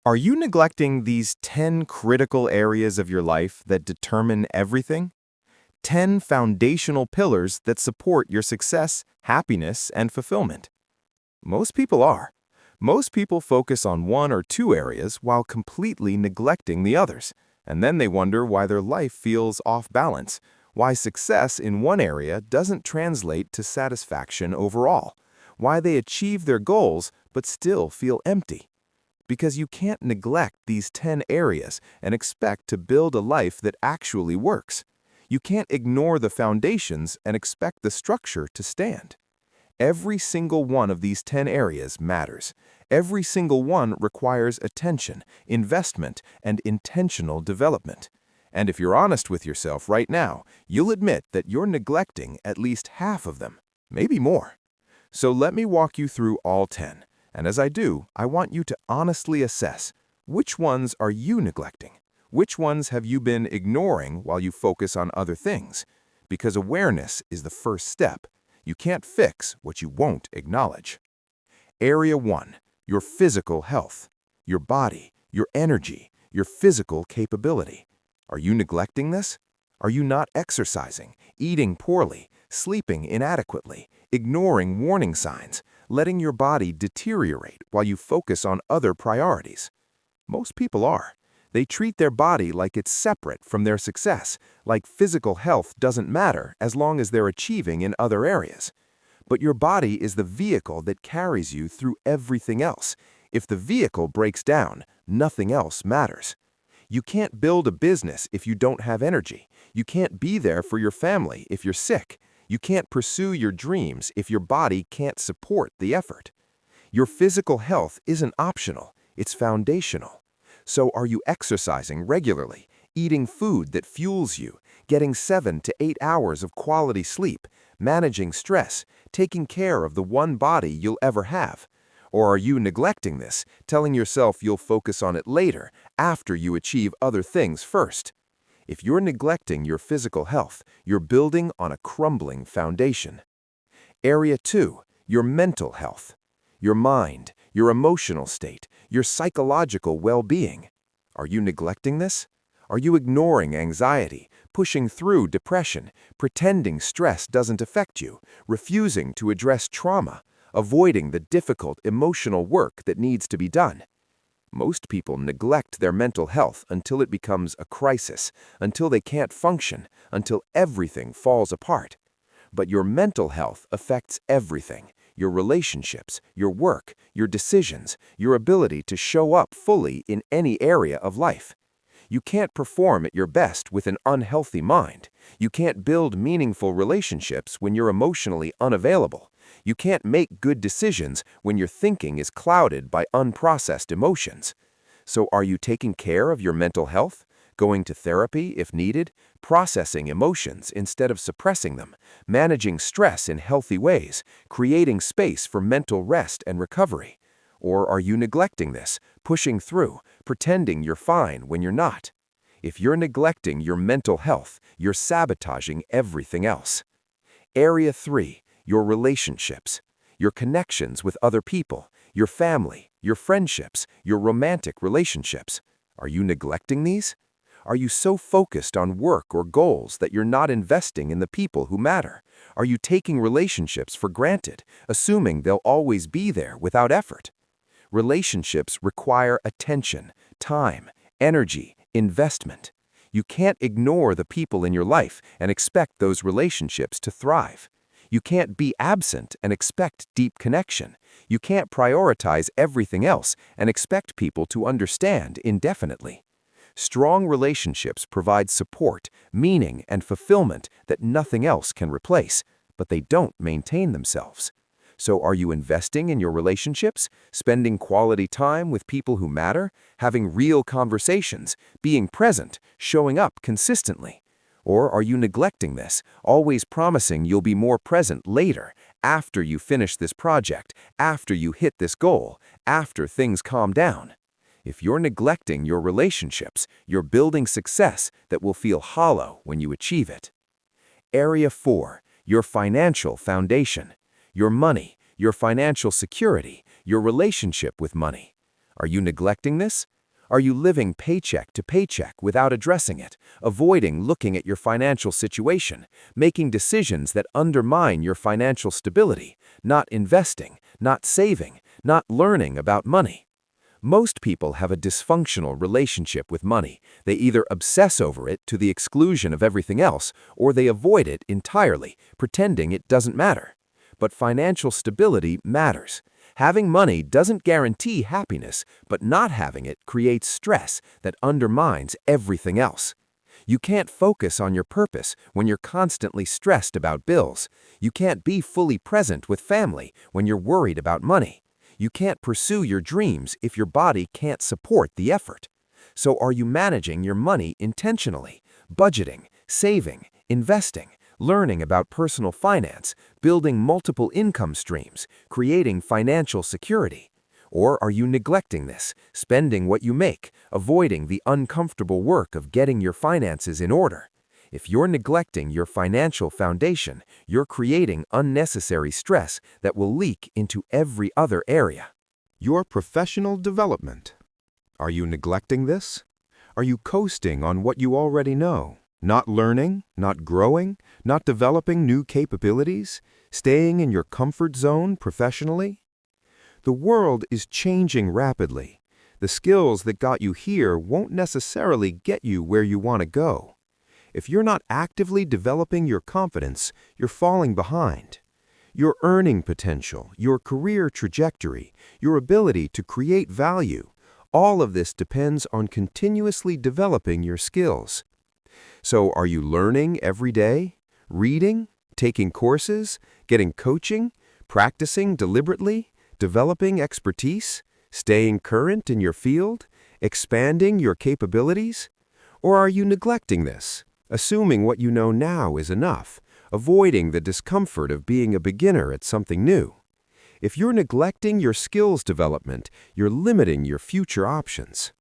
Are you neglecting these 10 critical areas of your life that determine everything? 10 foundational pillars that support your success, happiness, and fulfillment. Most people are. Most people focus on one or two areas while completely neglecting the others, and then they wonder why their life feels off balance, why success in one area doesn't translate to satisfaction overall, why they achieve their goals but still feel empty. Because you can't neglect these 10 areas and expect to build a life that actually works. You can't ignore the foundations and expect the structure to stand. Every single one of these 10 areas matters. Every single one requires attention, investment, and intentional development. And if you're honest with yourself right now, you'll admit that you're neglecting at least half of them, maybe more. So let me walk you through all 10. And as I do, I want you to honestly assess which ones are you neglecting? Which ones have you been ignoring while you focus on other things? Because awareness is the first step. You can't fix what you won't acknowledge. Area 1. Your physical health. Your body, your energy, your physical capability. Are you neglecting this? Are you not exercising, eating poorly, sleeping inadequately, ignoring warning signs, letting your body deteriorate while you focus on other priorities? Most people are. They treat their body like it's separate from their success, like physical health doesn't matter as long as they're achieving in other areas. But your body is the vehicle that carries you through everything else. If the vehicle breaks down, nothing else matters. You can't build a business if you don't have energy. You can't be there for your family if you're sick. You can't pursue your dreams if your body can't support the effort. Your physical health isn't optional, it's foundational. So are you exercising regularly, eating food that fuels you, getting 7 to 8 hours of quality sleep, managing stress, taking care of the one body you'll ever have? Or are you neglecting this, telling yourself you'll focus on it later, after you achieve other things first? If you're neglecting your physical health, you're building on a crumbling foundation. Area 2. Your mental health. Your mind, your emotional state, your psychological well-being. Are you neglecting this? Are you ignoring anxiety, pushing through depression, pretending stress doesn't affect you, refusing to address trauma, avoiding the difficult emotional work that needs to be done? Most people neglect their mental health until it becomes a crisis, until they can't function, until everything falls apart. But your mental health affects everything: your relationships, your work, your decisions, your ability to show up fully in any area of life. You can't perform at your best with an unhealthy mind. You can't build meaningful relationships when you're emotionally unavailable. You can't make good decisions when your thinking is clouded by unprocessed emotions. So are you taking care of your mental health? Going to therapy if needed, processing emotions instead of suppressing them, managing stress in healthy ways, creating space for mental rest and recovery? Or are you neglecting this, pushing through, pretending you're fine when you're not? If you're neglecting your mental health, you're sabotaging everything else. Area 3. Your relationships. Your connections with other people, your family, your friendships, your romantic relationships. Are you neglecting these? Are you so focused on work or goals that you're not investing in the people who matter? Are you taking relationships for granted, assuming they'll always be there without effort? Relationships require attention, time, energy, investment. You can't ignore the people in your life and expect those relationships to thrive. You can't be absent and expect deep connection. You can't prioritize everything else and expect people to understand indefinitely. Strong relationships provide support, meaning, and fulfillment that nothing else can replace, but they don't maintain themselves. So are you investing in your relationships, spending quality time with people who matter, having real conversations, being present, showing up consistently? Or are you neglecting this, always promising you'll be more present later, after you finish this project, after you hit this goal, after things calm down? If you're neglecting your relationships, you're building success that will feel hollow when you achieve it. Area 4. Your financial foundation. Your money, your financial security, your relationship with money. Are you neglecting this? Are you living paycheck to paycheck without addressing it, avoiding looking at your financial situation, making decisions that undermine your financial stability, not investing, not saving, not learning about money? Most people have a dysfunctional relationship with money. They either obsess over it to the exclusion of everything else, or they avoid it entirely, pretending it doesn't matter. But financial stability matters. Having money doesn't guarantee happiness, but not having it creates stress that undermines everything else. You can't focus on your purpose when you're constantly stressed about bills. You can't be fully present with family when you're worried about money. You can't pursue your dreams if your body can't support the effort. So are you managing your money intentionally, budgeting, saving, investing, learning about personal finance, building multiple income streams, creating financial security? Or are you neglecting this, spending what you make, avoiding the uncomfortable work of getting your finances in order? If you're neglecting your financial foundation, you're creating unnecessary stress that will leak into every other area. Your professional development. Are you neglecting this? Are you coasting on what you already know? Not learning, not growing, not developing new capabilities, staying in your comfort zone professionally? The world is changing rapidly. The skills that got you here won't necessarily get you where you want to go. If you're not actively developing your confidence, you're falling behind. Your earning potential, your career trajectory, your ability to create value, all of this depends on continuously developing your skills. So are you learning every day, reading, taking courses, getting coaching, practicing deliberately, developing expertise, staying current in your field, expanding your capabilities? Or are you neglecting this, assuming what you know now is enough, avoiding the discomfort of being a beginner at something new? If you're neglecting your skills development, you're limiting your future options.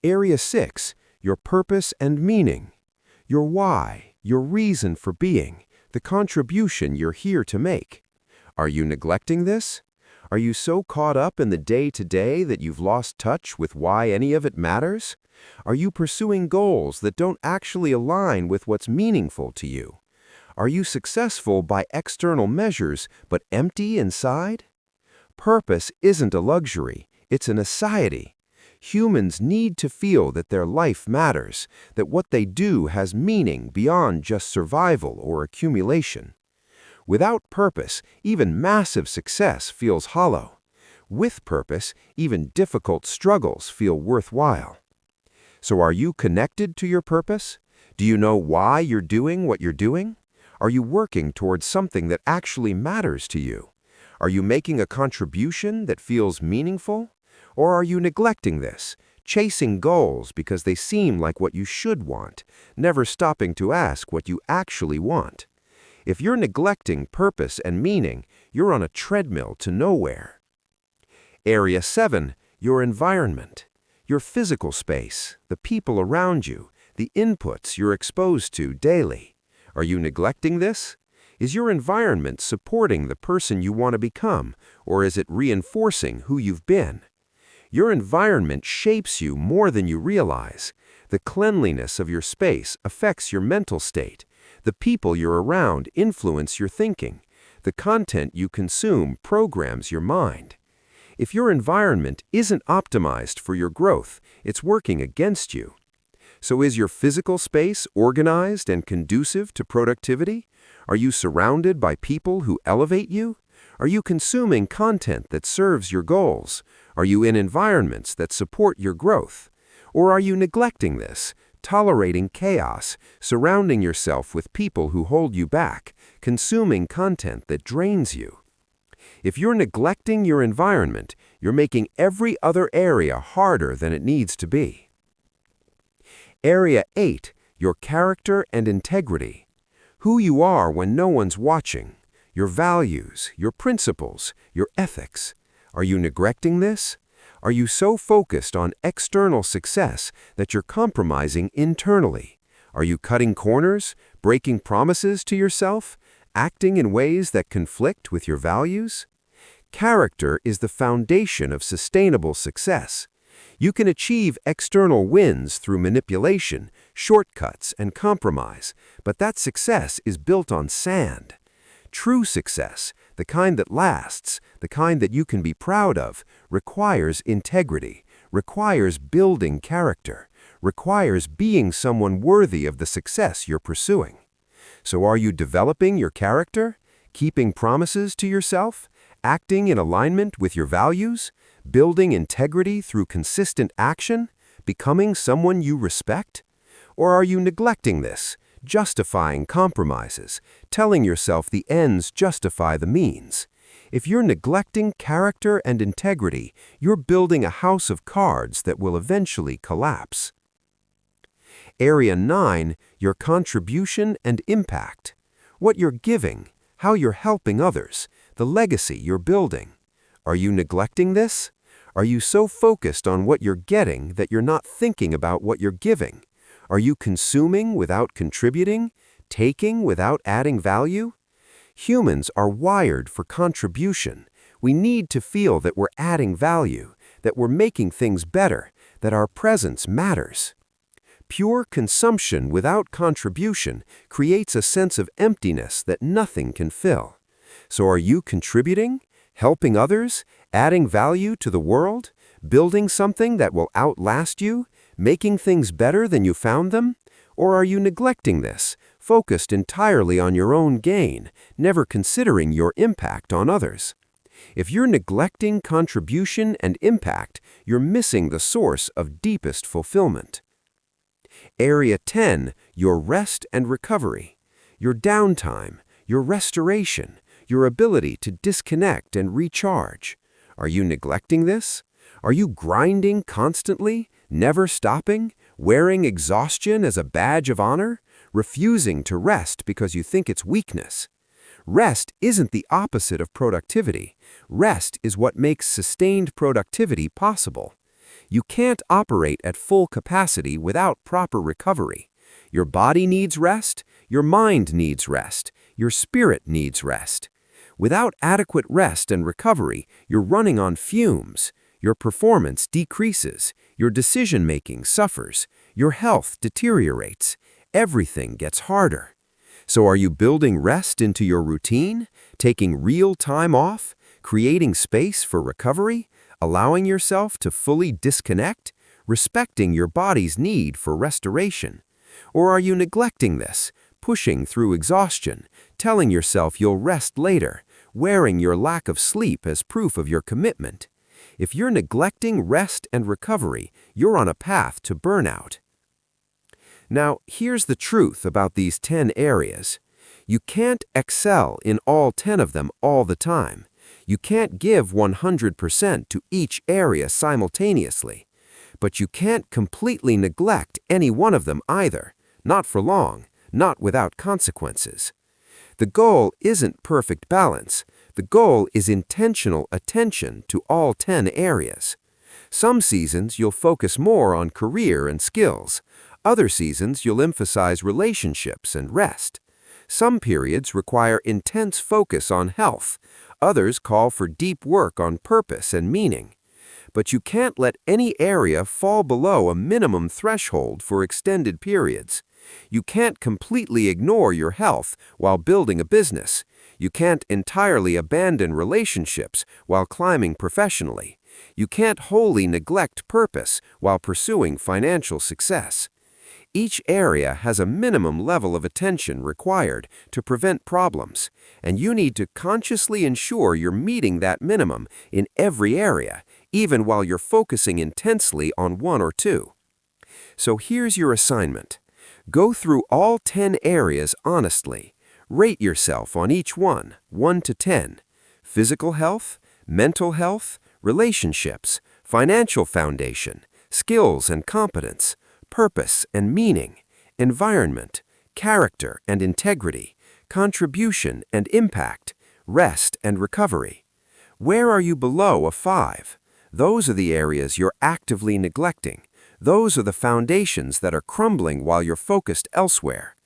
Area 6. Your purpose and meaning. Your why, your reason for being, the contribution you're here to make. Are you neglecting this? Are you so caught up in the day-to-day that you've lost touch with why any of it matters? Are you pursuing goals that don't actually align with what's meaningful to you? Are you successful by external measures but empty inside? Purpose isn't a luxury, it's a necessity. Humans need to feel that their life matters, that what they do has meaning beyond just survival or accumulation. Without purpose, even massive success feels hollow. With purpose, even difficult struggles feel worthwhile. So are you connected to your purpose? Do you know why you're doing what you're doing? Are you working towards something that actually matters to you? Are you making a contribution that feels meaningful? Or are you neglecting this, chasing goals because they seem like what you should want, never stopping to ask what you actually want? If you're neglecting purpose and meaning, you're on a treadmill to nowhere. Area 7. Your environment. Your physical space, the people around you, the inputs you're exposed to daily. Are you neglecting this? Is your environment supporting the person you want to become, or is it reinforcing who you've been? Your environment shapes you more than you realize. The cleanliness of your space affects your mental state. The people you're around influence your thinking. The content you consume programs your mind. If your environment isn't optimized for your growth, it's working against you. So is your physical space organized and conducive to productivity? Are you surrounded by people who elevate you? Are you consuming content that serves your goals? Are you in environments that support your growth? Or are you neglecting this, tolerating chaos, surrounding yourself with people who hold you back, consuming content that drains you? If you're neglecting your environment, you're making every other area harder than it needs to be. Area 8. Your character and integrity. Who you are when no one's watching. Your values, your principles, your ethics. Are you neglecting this? Are you so focused on external success that you're compromising internally? Are you cutting corners, breaking promises to yourself, acting in ways that conflict with your values? Character is the foundation of sustainable success. You can achieve external wins through manipulation, shortcuts, and compromise, but that success is built on sand. True success, the kind that lasts, the kind that you can be proud of, requires integrity, requires building character, requires being someone worthy of the success you're pursuing. So are you developing your character? Keeping promises to yourself? Acting in alignment with your values? Building integrity through consistent action? Becoming someone you respect? Or are you neglecting this, justifying compromises, telling yourself the ends justify the means? If you're neglecting character and integrity, you're building a house of cards that will eventually collapse. Area 9, your contribution and impact. What you're giving, how you're helping others, the legacy you're building. Are you neglecting this? Are you so focused on what you're getting that you're not thinking about what you're giving? Are you consuming without contributing, taking without adding value? Humans are wired for contribution. We need to feel that we're adding value, that we're making things better, that our presence matters. Pure consumption without contribution creates a sense of emptiness that nothing can fill. So are you contributing, helping others, adding value to the world, building something that will outlast you, making things better than you found them? Or are you neglecting this, focused entirely on your own gain, never considering your impact on others? If you're neglecting contribution and impact, you're missing the source of deepest fulfillment. Area 10, your rest and recovery. Your downtime, your restoration, your ability to disconnect and recharge. Are you neglecting this? Are you grinding constantly, never stopping, wearing exhaustion as a badge of honor, refusing to rest because you think it's weakness? Rest isn't the opposite of productivity. Rest is what makes sustained productivity possible. You can't operate at full capacity without proper recovery. Your body needs rest, your mind needs rest, your spirit needs rest. Without adequate rest and recovery, you're running on fumes. Your performance decreases, your decision-making suffers, your health deteriorates. Everything gets harder. So are you building rest into your routine, taking real time off, creating space for recovery, allowing yourself to fully disconnect, respecting your body's need for restoration? Or are you neglecting this, pushing through exhaustion, telling yourself you'll rest later, wearing your lack of sleep as proof of your commitment? If you're neglecting rest and recovery, you're on a path to burnout. Now, here's the truth about these 10 areas. You can't excel in all 10 of them all the time. You can't give 100% to each area simultaneously. But you can't completely neglect any one of them either, not for long, not without consequences. The goal isn't perfect balance. The goal is intentional attention to all 10 areas. Some seasons you'll focus more on career and skills. Other seasons you'll emphasize relationships and rest. Some periods require intense focus on health. Others call for deep work on purpose and meaning. But you can't let any area fall below a minimum threshold for extended periods. You can't completely ignore your health while building a business. You can't entirely abandon relationships while climbing professionally. You can't wholly neglect purpose while pursuing financial success. Each area has a minimum level of attention required to prevent problems, and you need to consciously ensure you're meeting that minimum in every area, even while you're focusing intensely on one or two. So here's your assignment. Go through all 10 areas honestly. Rate yourself on each one, 1 to 10. Physical health, mental health, relationships, financial foundation, skills and competence, purpose and meaning, environment, character and integrity, contribution and impact, rest and recovery. Where are you below a 5? Those are the areas you're actively neglecting. Those are the foundations that are crumbling while you're focused elsewhere.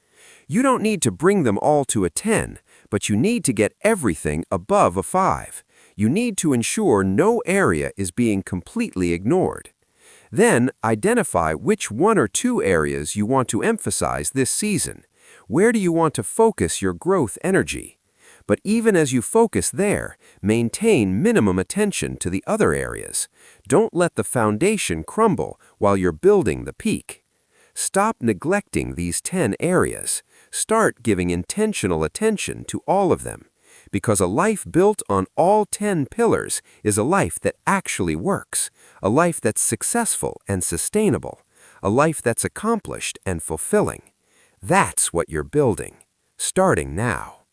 You don't need to bring them all to a 10, but you need to get everything above a 5. You need to ensure no area is being completely ignored. Then, identify which one or two areas you want to emphasize this season. Where do you want to focus your growth energy? But even as you focus there, maintain minimum attention to the other areas. Don't let the foundation crumble while you're building the peak. Stop neglecting these 10 areas. Start giving intentional attention to all of them. Because a life built on all 10 pillars is a life that actually works, a life that's successful and sustainable, a life that's accomplished and fulfilling. That's what you're building, starting now.